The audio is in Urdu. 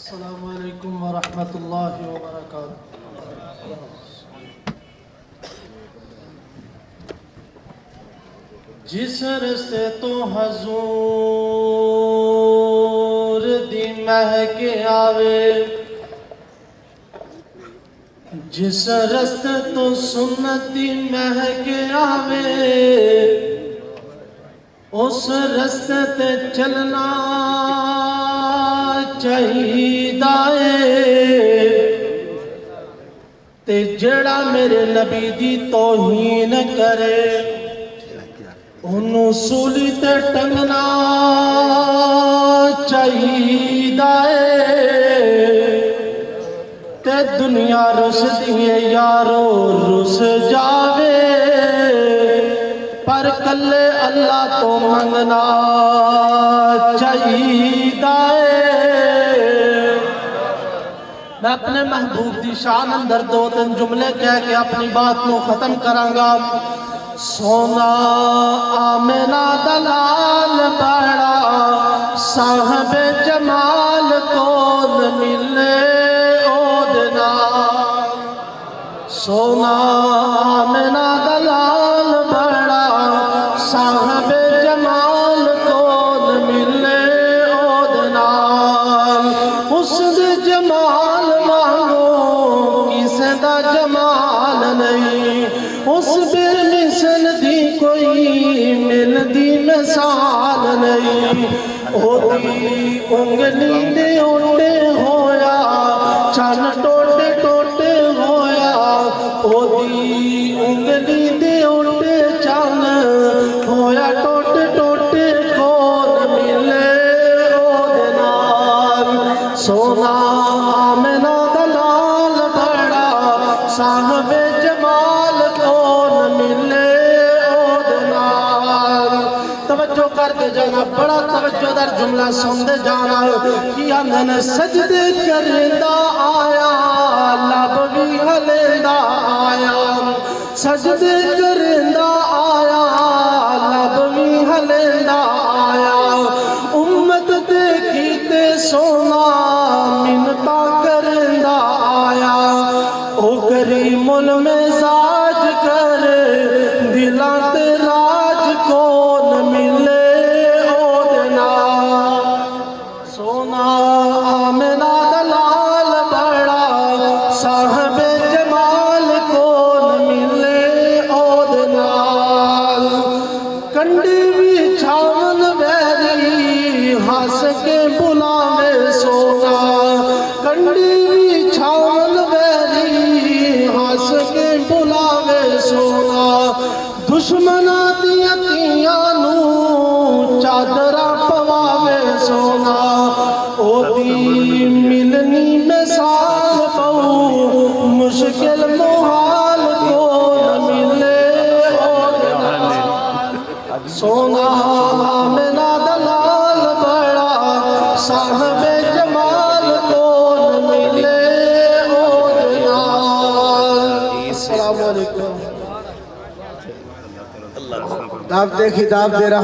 السلام علیکم ورحمۃ اللہ وبرکاتہ۔ جس رستے تو حضور دی مہک آوے، جس رستے تو سنت دی مہک آوے، اس رستے تے چلنا چاہیدا تے جڑا میرے نبی دی توہین کرے انہوں سولی تے ٹنگنا چاہیدا تے دنیا رس دیئے یارو رس جاوے پر کلے اللہ تو منگنا چاہیدا میں اپنے محبوب دی شان اندر دو تین جملے کہہ کے اپنی بات کو ختم کرانگا۔ سونا آمنہ دلال بڑا صاحب جمال کون ملے اودنا، سونا آمنہ دلال بڑا صاحب جمال کون ملے اودنا، اس دے جمال دا جمال نہیں، اس بے مثل دی کوئی مل دی مثال نہیں، او دی انگلی دے اٹھے ہویا چن ٹوٹے ٹوٹے ہویا، او دی انگلی دے اٹھے چن ہویا ٹوٹے ٹوٹے کون ملے او دے نال، سونا آمنہ صاحب جمال کون ملے اودنال۔ توجہ کر کے جانا، بڑا توجہ در جملہ سن دے جانا، کہ اندن سجدے کرندہ آیا لب بھی ہلیندہ آیا، سجدے کرندہ آیا لب بھی ہلیندہ آیا، امت دیکھی تے سونا منتا کرندہ آیا، او کریم المزاج کر دلان تے راج کون ملے اودنا، سونا آمنہ دلال بڑا صاحب جمال کون ملے اودنا، کنڈی بھی چھاون بیری ہنس کے بلاوے سونا، کنڈی بھی چھاون بلاوے سونا، دشمنہ دیا تیانو چادرہ پواوے سونا، او دی ملنی مثال پہو مشکل محال کون ملے اودنا، سونا آمنہ دلال بڑا صاحب جمال کون ملے اودنا۔ السلام علیکم۔ دعوت دیکھی دعوت دے رہا